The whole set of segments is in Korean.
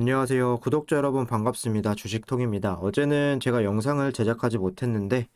안녕하세요. 구독자 여러분 반갑습니다. 주식통입니다. 어제는 제가 영상을 제작하지 못했는데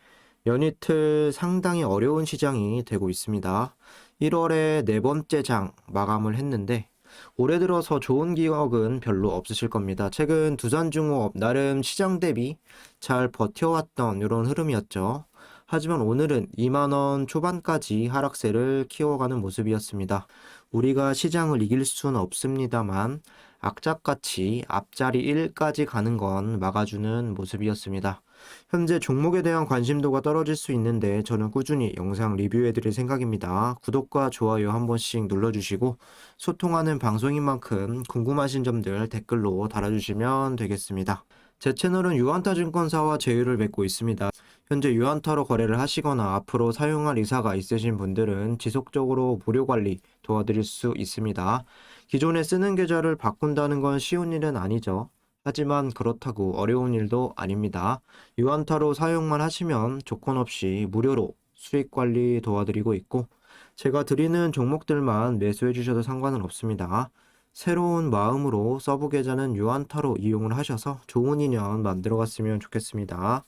연이틀 상당히 어려운 시장이 되고 있습니다. 1월에 네 번째 장 마감을 했는데 올해 들어서 좋은 기억은 별로 없으실 겁니다. 최근 두산중공업 나름 시장 대비 잘 버텨왔던 이런 흐름이었죠. 하지만 오늘은 2만 원 초반까지 하락세를 키워가는 모습이었습니다. 우리가 시장을 이길 수는 없습니다만 악착같이 앞자리 1까지 가는 건 막아주는 모습이었습니다. 현재 종목에 대한 관심도가 떨어질 수 있는데 저는 꾸준히 영상 리뷰해드릴 생각입니다. 구독과 좋아요 한 번씩 눌러주시고 소통하는 방송인 만큼 궁금하신 점들 댓글로 달아주시면 되겠습니다. 제 채널은 유한타증권사와 제휴를 맺고 있습니다. 현재 유한타로 거래를 하시거나 앞으로 사용할 의사가 있으신 분들은 지속적으로 무료 관리 도와드릴 수 있습니다. 기존에 쓰는 계좌를 바꾼다는 건 쉬운 일은 아니죠. 하지만 그렇다고 어려운 일도 아닙니다. 유한타로 사용만 하시면 조건 없이 무료로 수익 관리 도와드리고 있고 제가 드리는 종목들만 매수해 주셔도 상관은 없습니다. 새로운 마음으로 서브 계좌는 유한타로 이용을 하셔서 좋은 인연 만들어 갔으면 좋겠습니다.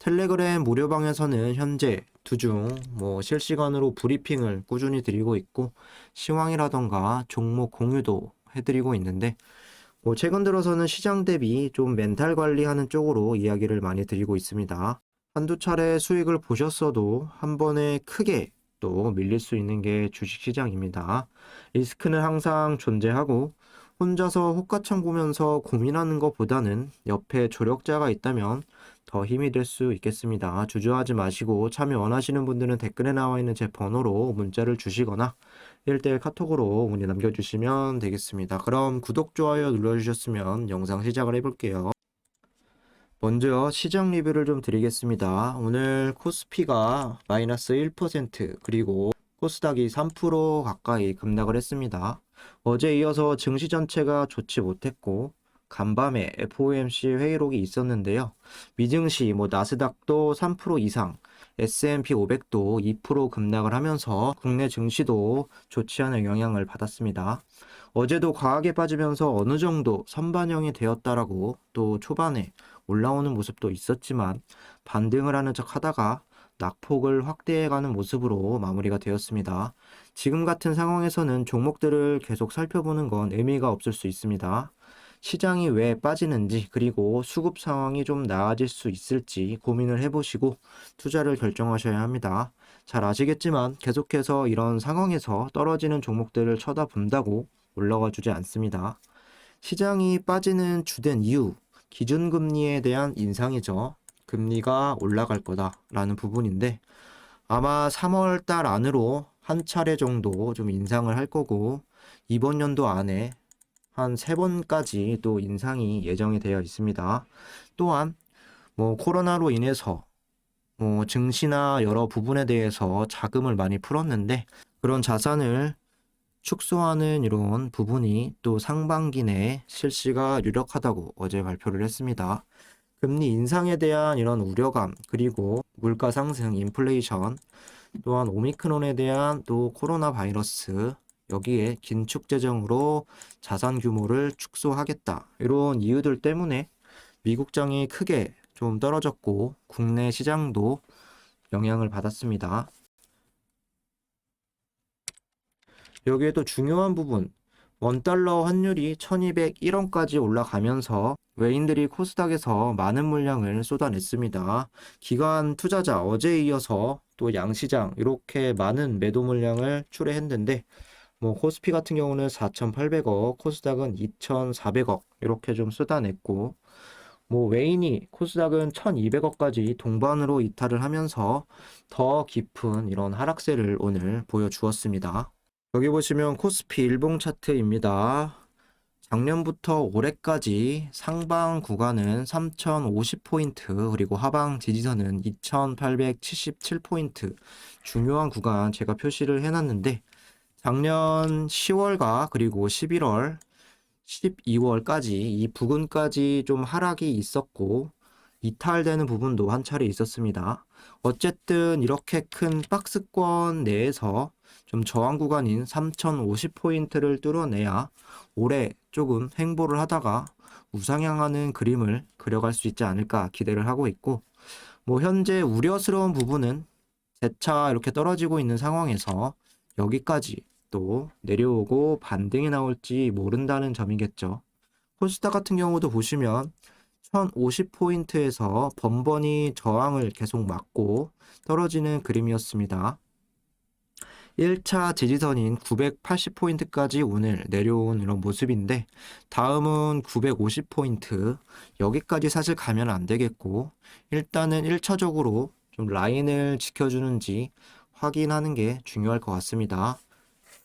텔레그램 무료방에서는 현재 두중 실시간으로 브리핑을 꾸준히 드리고 있고 시황이라던가 종목 공유도 해드리고 있는데 최근 들어서는 시장 대비 좀 멘탈 관리하는 쪽으로 이야기를 많이 드리고 있습니다. 한두 차례 수익을 보셨어도 한 번에 크게 또 밀릴 수 있는 게 주식시장입니다. 리스크는 항상 존재하고 혼자서 호가창 보면서 고민하는 것보다는 옆에 조력자가 있다면 더 힘이 될 수 있겠습니다. 주저하지 마시고 참여 원하시는 분들은 댓글에 나와 있는 제 번호로 문자를 주시거나 1대1 카톡으로 문의 남겨주시면 되겠습니다. 그럼 구독, 좋아요 눌러주셨으면 영상 시작을 해볼게요. 먼저 시장 리뷰를 좀 드리겠습니다. 오늘 코스피가 마이너스 1% 그리고 코스닥이 3% 가까이 급락을 했습니다. 어제 이어서 증시 전체가 좋지 못했고 간밤에 FOMC 회의록이 있었는데요. 미증시 나스닥도 3% 이상, S&P 500도 2% 급락을 하면서 국내 증시도 좋지 않은 영향을 받았습니다. 어제도 과하게 빠지면서 어느 정도 선반영이 되었다라고 또 초반에 올라오는 모습도 있었지만 반등을 하는 척 하다가 낙폭을 확대해가는 모습으로 마무리가 되었습니다. 지금 같은 상황에서는 종목들을 계속 살펴보는 건 의미가 없을 수 있습니다. 시장이 왜 빠지는지 그리고 수급 상황이 좀 나아질 수 있을지 고민을 해보시고 투자를 결정하셔야 합니다. 잘 아시겠지만 계속해서 이런 상황에서 떨어지는 종목들을 쳐다본다고 올라가 주지 않습니다. 시장이 빠지는 주된 이유, 기준금리에 대한 인상이죠. 금리가 올라갈 거다라는 부분인데 아마 3월 달 안으로 한 차례 정도 좀 인상을 할 거고 이번 연도 안에 한 3번까지 또 인상이 예정이 되어 있습니다. 또한 코로나로 인해서 증시나 여러 부분에 대해서 자금을 많이 풀었는데 그런 자산을 축소하는 이런 부분이 또 상반기 내에 실시가 유력하다고 어제 발표를 했습니다. 금리 인상에 대한 이런 우려감, 그리고 물가 상승, 인플레이션, 또한 오미크론에 대한 또 코로나 바이러스, 여기에 긴축 재정으로 자산 규모를 축소하겠다. 이런 이유들 때문에 미국장이 크게 좀 떨어졌고 국내 시장도 영향을 받았습니다. 여기에 또 중요한 부분, 원달러 환율이 1201원까지 올라가면서 외인들이 코스닥에서 많은 물량을 쏟아냈습니다. 기관 투자자 어제에 이어서 또 양시장 이렇게 많은 매도 물량을 출회했는데 코스피 같은 경우는 4,800억, 코스닥은 2,400억 이렇게 좀 쏟아냈고 외인이 코스닥은 1,200억까지 동반으로 이탈을 하면서 더 깊은 이런 하락세를 오늘 보여주었습니다. 여기 보시면 코스피 일봉 차트입니다. 작년부터 올해까지 상방 구간은 3050포인트 그리고 하방 지지선은 2877포인트 중요한 구간 제가 표시를 해놨는데 작년 10월과 그리고 11월, 12월까지 이 부근까지 좀 하락이 있었고 이탈되는 부분도 한 차례 있었습니다. 어쨌든 이렇게 큰 박스권 내에서 좀 저항 구간인 3050포인트를 뚫어내야 올해 조금 횡보를 하다가 우상향하는 그림을 그려갈 수 있지 않을까 기대를 하고 있고, 뭐 현재 우려스러운 부분은 재차 이렇게 떨어지고 있는 상황에서 여기까지 또 내려오고 반등이 나올지 모른다는 점이겠죠. 코스닥 같은 경우도 보시면 1050포인트에서 번번이 저항을 계속 맞고 떨어지는 그림이었습니다. 1차 지지선인 980포인트까지 오늘 내려온 이런 모습인데, 다음은 950포인트, 여기까지 사실 가면 안 되겠고, 일단은 1차적으로 좀 라인을 지켜주는지 확인하는 게 중요할 것 같습니다.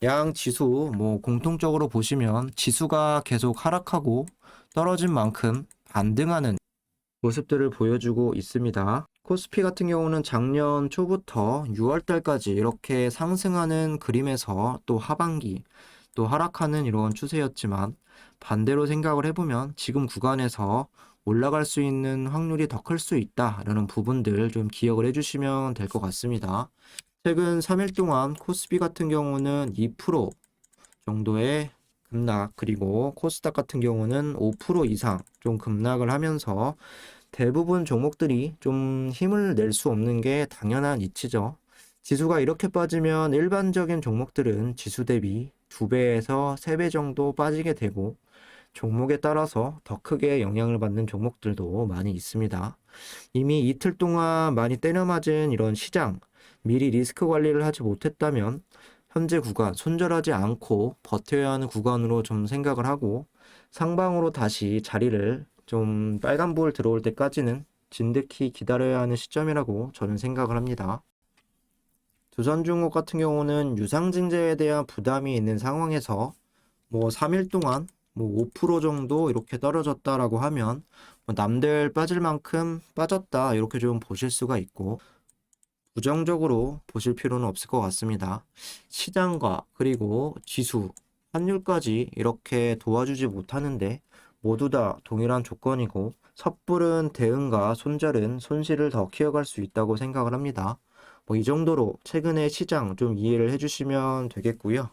양 지수 뭐 공통적으로 보시면 지수가 계속 하락하고 떨어진 만큼 반등하는 모습들을 보여주고 있습니다. 코스피 같은 경우는 작년 초부터 6월 달까지 이렇게 상승하는 그림에서 또 하반기 또 하락하는 이런 추세였지만, 반대로 생각을 해보면 지금 구간에서 올라갈 수 있는 확률이 더 클 수 있다라는 부분들 좀 기억을 해주시면 될 것 같습니다. 최근 3일 동안 코스피 같은 경우는 2% 정도의 급락, 그리고 코스닥 같은 경우는 5% 이상 좀 급락을 하면서 대부분 종목들이 좀 힘을 낼 수 없는 게 당연한 이치죠. 지수가 이렇게 빠지면 일반적인 종목들은 지수 대비 2배에서 3배 정도 빠지게 되고, 종목에 따라서 더 크게 영향을 받는 종목들도 많이 있습니다. 이미 이틀 동안 많이 때려맞은 이런 시장, 미리 리스크 관리를 하지 못했다면 현재 구간 손절하지 않고 버텨야 하는 구간으로 좀 생각을 하고, 상방으로 다시 자리를 좀 빨간불 들어올 때까지는 진득히 기다려야 하는 시점이라고 저는 생각을 합니다. 두산중국 같은 경우는 유상증자에 대한 부담이 있는 상황에서 뭐 3일 동안 뭐 5% 정도 이렇게 떨어졌다라고 하면 뭐 남들 빠질 만큼 빠졌다 이렇게 좀 보실 수가 있고, 부정적으로 보실 필요는 없을 것 같습니다. 시장과 그리고 지수, 환율까지 이렇게 도와주지 못하는데 모두 다 동일한 조건이고, 섣부른 대응과 손절은 손실을 더 키워갈 수 있다고 생각을 합니다. 뭐 이 정도로 최근의 시장 좀 이해를 해주시면 되겠고요.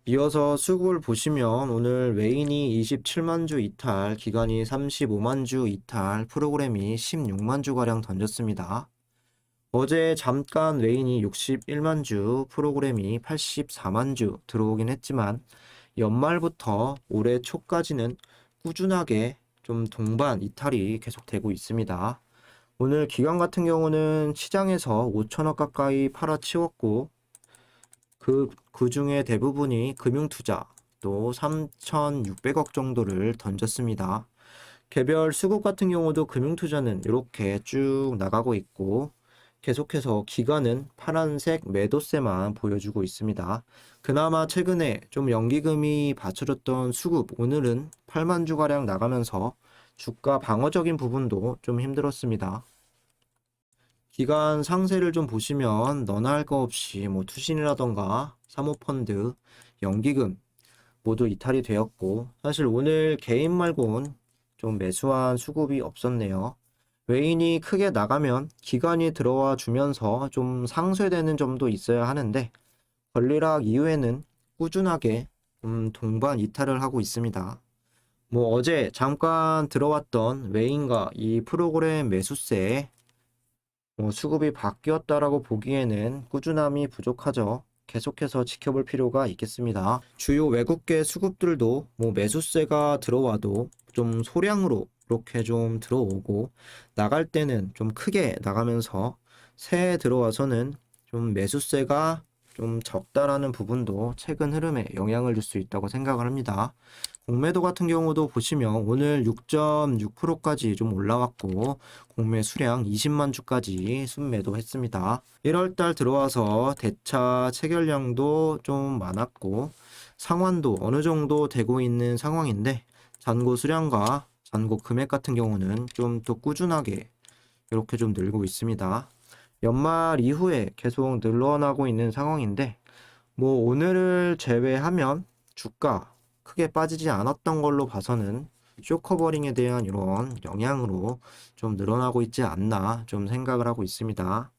이어서 수급을 보시면 오늘 외인이 27만 주 이탈, 기관이 35만 주 이탈, 프로그램이 16만 주가량 던졌습니다. 어제 잠깐 외인이 61만 주, 프로그램이 84만 주 들어오긴 했지만, 연말부터 올해 초까지는 꾸준하게 좀 동반 이탈이 계속되고 있습니다. 오늘 기관 같은 경우는 시장에서 5천억 가까이 팔아치웠고, 그 중에 대부분이 금융투자, 또 3,600억 정도를 던졌습니다. 개별 수급 같은 경우도 금융투자는 이렇게 쭉 나가고 있고, 계속해서 기관은 파란색 매도세만 보여주고 있습니다. 그나마 최근에 좀 연기금이 받쳐줬던 수급, 오늘은 8만 주가량 나가면서 주가 방어적인 부분도 좀 힘들었습니다. 기관 상세를 좀 보시면 너나 할 거 없이 뭐 투신이라던가 사모펀드, 연기금 모두 이탈이 되었고, 사실 오늘 개인 말고는 좀 매수한 수급이 없었네요. 외인이 크게 나가면 기관이 들어와 주면서 좀 상쇄되는 점도 있어야 하는데, 권리락 이후에는 꾸준하게 동반 이탈을 하고 있습니다. 뭐 어제 잠깐 들어왔던 외인과 이 프로그램 매수세 수급이 바뀌었다라고 보기에는 꾸준함이 부족하죠. 계속해서 지켜볼 필요가 있겠습니다. 주요 외국계 수급들도 뭐 매수세가 들어와도 좀 소량으로 이렇게 좀 들어오고, 나갈 때는 좀 크게 나가면서 새해 들어와서는 좀 매수세가 좀 적다라는 부분도 최근 흐름에 영향을 줄 수 있다고 생각을 합니다. 공매도 같은 경우도 보시면 오늘 6.6%까지 좀 올라왔고, 공매 수량 20만 주까지 순매도 했습니다. 1월달 들어와서 대차 체결량도 좀 많았고, 상환도 어느 정도 되고 있는 상황인데, 잔고 수량과 잔고 금액 같은 경우는 좀 또 꾸준하게 이렇게 좀 늘고 있습니다. 연말 이후에 계속 늘어나고 있는 상황인데, 뭐 오늘을 제외하면 주가 크게 빠지지 않았던 걸로 봐서는 쇼커버링에 대한 이런 영향으로 좀 늘어나고 있지 않나 좀 생각을 하고 있습니다.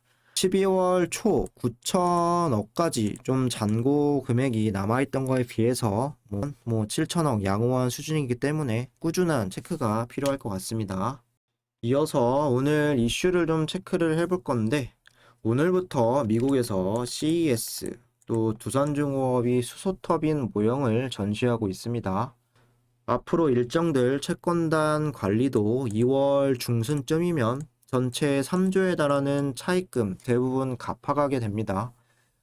12월 초 9천억까지 좀 잔고 금액이 남아있던 거에 비해서 뭐 7천억 양호한 수준이기 때문에 꾸준한 체크가 필요할 것 같습니다. 이어서 오늘 이슈를 좀 체크를 해볼 건데, 오늘부터 미국에서 CES 또 두산중공업이 수소터빈 모형을 전시하고 있습니다. 앞으로 일정들 채권단 관리도 2월 중순쯤이면 전체 3조에 달하는 차입금 대부분 갚아가게 됩니다.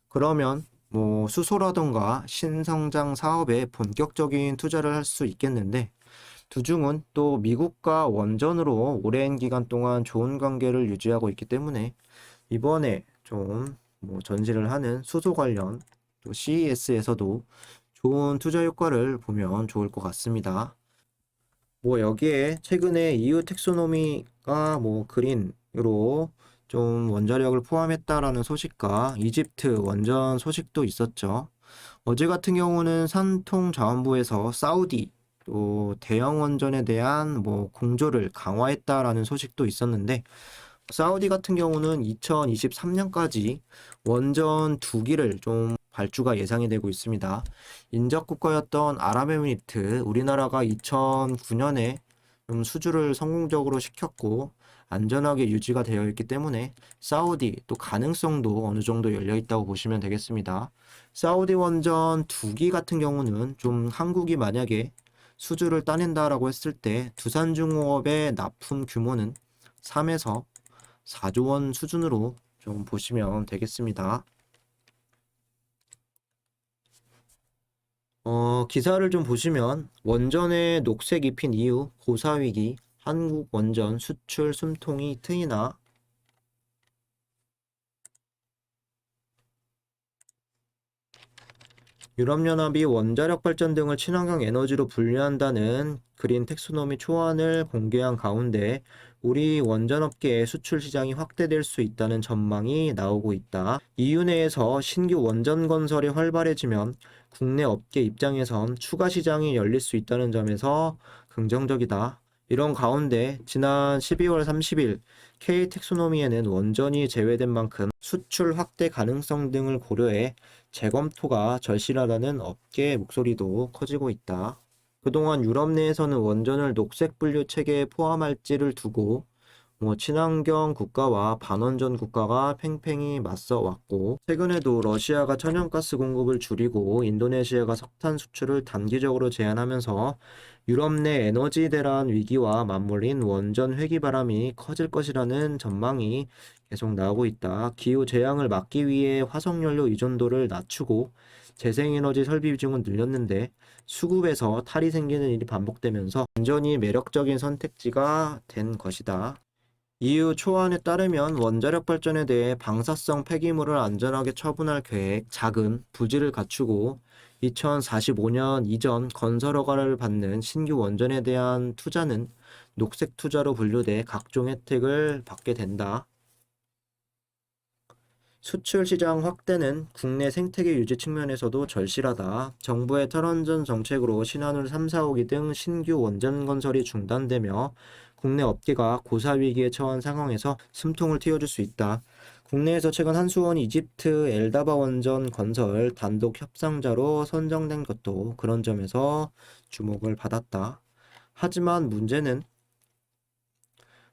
그러면 뭐 수소라던가 신성장 사업에 본격적인 투자를 할 수 있겠는데, 두중은 또 미국과 원전으로 오랜 기간 동안 좋은 관계를 유지하고 있기 때문에 이번에 좀 뭐 전시를 하는 수소 관련 또 CES에서도 좋은 투자 효과를 보면 좋을 것 같습니다. 뭐 여기에 최근에 EU 텍소노미가 뭐 그린으로 좀 원자력을 포함했다라는 소식과 이집트 원전 소식도 있었죠. 어제 같은 경우는 산통자원부에서 사우디 또 대형 원전에 대한 뭐 공조를 강화했다라는 소식도 있었는데, 사우디 같은 경우는 2023년까지 원전 2기를 좀 발주가 예상이 되고 있습니다. 인접 국가였던 아랍에미리트, 우리나라가 2009년에 좀 수주를 성공적으로 시켰고 안전하게 유지가 되어 있기 때문에 사우디 또 가능성도 어느 정도 열려 있다고 보시면 되겠습니다. 사우디 원전 2기 같은 경우는 좀 한국이 만약에 수주를 따낸다라고 했을 때 두산중공업의 납품 규모는 3에서 4조 원 수준으로 좀 보시면 되겠습니다. 기사를 좀 보시면 원전에 녹색 입힌 이후 고사위기, 한국 원전 수출 숨통이 트이나, 유럽연합이 원자력 발전 등을 친환경 에너지로 분류한다는 그린 텍소노미 초안을 공개한 가운데 우리 원전업계의 수출 시장이 확대될 수 있다는 전망이 나오고 있다. EU 내에서 신규 원전 건설이 활발해지면 국내 업계 입장에선 추가 시장이 열릴 수 있다는 점에서 긍정적이다. 이런 가운데 지난 12월 30일 K 텍소노미에는 원전이 제외된 만큼 수출 확대 가능성 등을 고려해 재검토가 절실하다는 업계의 목소리도 커지고 있다. 그동안 유럽 내에서는 원전을 녹색 분류 체계에 포함할지를 두고 친환경 국가와 반원전 국가가 팽팽히 맞서 왔고, 최근에도 러시아가 천연가스 공급을 줄이고 인도네시아가 석탄 수출을 단기적으로 제한하면서 유럽 내 에너지 대란 위기와 맞물린 원전 회기 바람이 커질 것이라는 전망이 계속 나오고 있다. 기후 재앙을 막기 위해 화석연료 의존도를 낮추고 재생에너지 설비 비중은 늘렸는데 수급에서 탈이 생기는 일이 반복되면서 완전히 매력적인 선택지가 된 것이다. EU 초안에 따르면 원자력 발전에 대해 방사성 폐기물을 안전하게 처분할 계획, 자금, 부지를 갖추고 2045년 이전 건설 허가를 받는 신규 원전에 대한 투자는 녹색 투자로 분류돼 각종 혜택을 받게 된다. 수출 시장 확대는 국내 생태계 유지 측면에서도 절실하다. 정부의 탈원전 정책으로 신한울 3, 4호기 등 신규 원전 건설이 중단되며 국내 업계가 고사위기에 처한 상황에서 숨통을 틔워줄 수 있다. 국내에서 최근 한수원이 이집트 엘다바 원전 건설 단독 협상자로 선정된 것도 그런 점에서 주목을 받았다. 하지만 문제는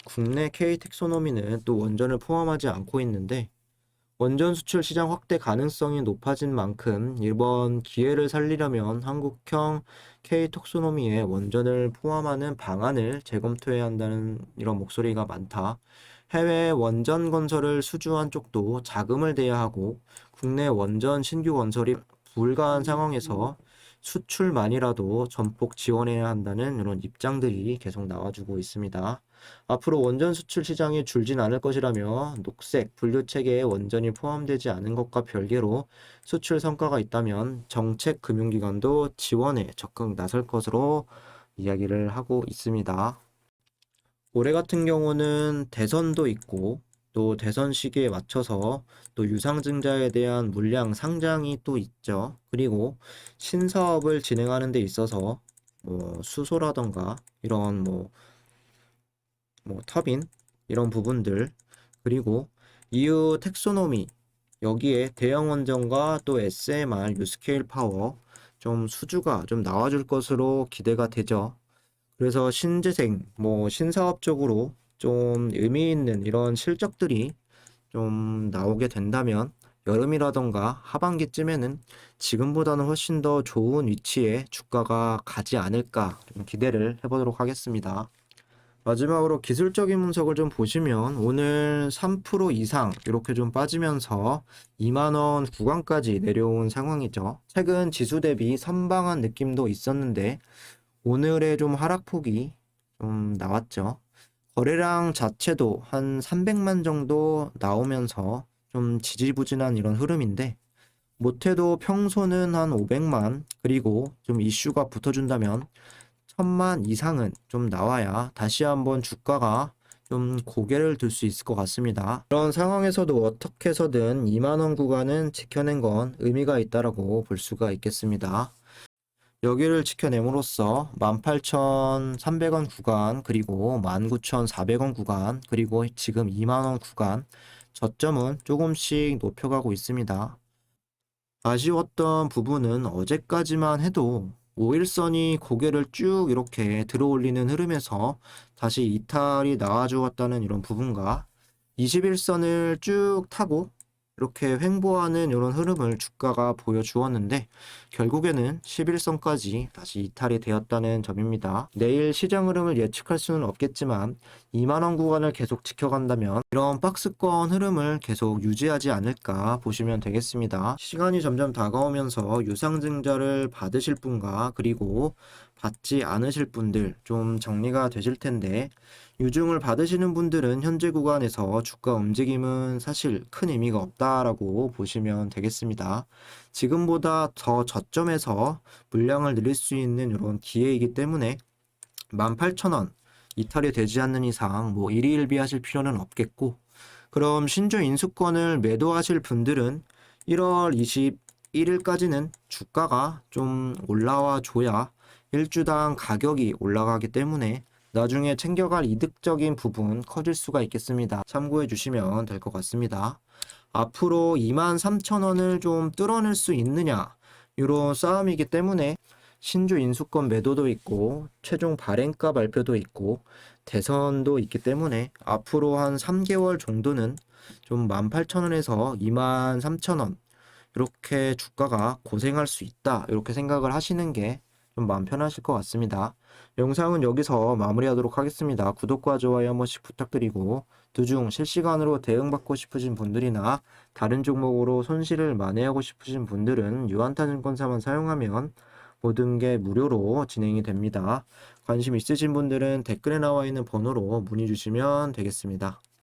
국내 K 텍소노미는 또 원전을 포함하지 않고 있는데, 원전 수출 시장 확대 가능성이 높아진 만큼 이번 기회를 살리려면 한국형 K 톡소노미에 원전을 포함하는 방안을 재검토해야 한다는 이런 목소리가 많다. 해외 원전 건설을 수주한 쪽도 자금을 대야 하고 국내 원전 신규 건설이 불가한 상황에서 수출만이라도 전폭 지원해야 한다는 이런 입장들이 계속 나와주고 있습니다. 앞으로 원전 수출 시장이 줄진 않을 것이라며 녹색 분류 체계에 원전이 포함되지 않은 것과 별개로 수출 성과가 있다면 정책 금융기관도 지원에 적극 나설 것으로 이야기를 하고 있습니다. 올해 같은 경우는 대선도 있고 또 대선 시기에 맞춰서 또 유상증자에 대한 물량 상장이 또 있죠. 그리고 신사업을 진행하는 데 있어서 뭐 수소라던가 이런 터빈 이런 부분들, 그리고 이후 텍소노미, 여기에 대형 원전과 또 SMR, 유스케일 파워, 좀 수주가 좀 나와줄 것으로 기대가 되죠. 그래서 신재생, 신사업 쪽으로 좀 의미 있는 이런 실적들이 좀 나오게 된다면 여름이라던가 하반기쯤에는 지금보다는 훨씬 더 좋은 위치에 주가가 가지 않을까 좀 기대를 해보도록 하겠습니다. 마지막으로 기술적인 분석을 좀 보시면 오늘 3% 이상 이렇게 좀 빠지면서 2만 원 구간까지 내려온 상황이죠. 최근 지수 대비 선방한 느낌도 있었는데 오늘의 좀 하락폭이 좀 나왔죠. 거래량 자체도 한 300만 정도 나오면서 좀 지지부진한 이런 흐름인데 못해도 평소는 한 500만 그리고 좀 이슈가 붙어준다면 1000만 이상은 좀 나와야 다시 한번 주가가 좀 고개를 들 수 있을 것 같습니다. 그런 상황에서도 어떻게 해서든 2만 원 구간은 지켜낸 건 의미가 있다라고 볼 수가 있겠습니다. 여기를 지켜냄으로써 18,300원 구간, 그리고 19,400원 구간, 그리고 지금 2만원 구간, 저점은 조금씩 높여가고 있습니다. 아쉬웠던 부분은 어제까지만 해도 5일선이 고개를 쭉 이렇게 들어올리는 흐름에서 다시 이탈이 나와주었다는 이런 부분과 21선을 쭉 타고 이렇게 횡보하는 이런 흐름을 주가가 보여주었는데 결국에는 11선까지 다시 이탈이 되었다는 점입니다. 내일 시장 흐름을 예측할 수는 없겠지만 2만원 구간을 계속 지켜간다면 이런 박스권 흐름을 계속 유지하지 않을까 보시면 되겠습니다. 시간이 점점 다가오면서 유상증자를 받으실 분과 그리고 받지 않으실 분들 좀 정리가 되실 텐데 유증을 받으시는 분들은 현재 구간에서 주가 움직임은 사실 큰 의미가 없다라고 보시면 되겠습니다. 지금보다 더 저점에서 물량을 늘릴 수 있는 이런 기회이기 때문에 18,000원 이탈이 되지 않는 이상 일희일비 하실 필요는 없겠고 그럼 신주 인수권을 매도하실 분들은 1월 21일까지는 주가가 좀 올라와 줘야 일주당 가격이 올라가기 때문에 나중에 챙겨갈 이득적인 부분 커질 수가 있겠습니다. 참고해 주시면 될 것 같습니다. 앞으로 23,000원을 좀 뚫어낼 수 있느냐 이런 싸움이기 때문에 신주 인수권 매도도 있고 최종 발행가 발표도 있고 대선도 있기 때문에 앞으로 한 3개월 정도는 좀 18,000원에서 23,000원 이렇게 주가가 고생할 수 있다 이렇게 생각을 하시는 게 좀 마음 편하실 것 같습니다. 영상은 여기서 마무리하도록 하겠습니다. 구독과 좋아요 한 번씩 부탁드리고 두중 실시간으로 대응받고 싶으신 분들이나 다른 종목으로 손실을 만회하고 싶으신 분들은 유한타증권사만 사용하면 모든 게 무료로 진행이 됩니다. 관심 있으신 분들은 댓글에 나와 있는 번호로 문의 주시면 되겠습니다.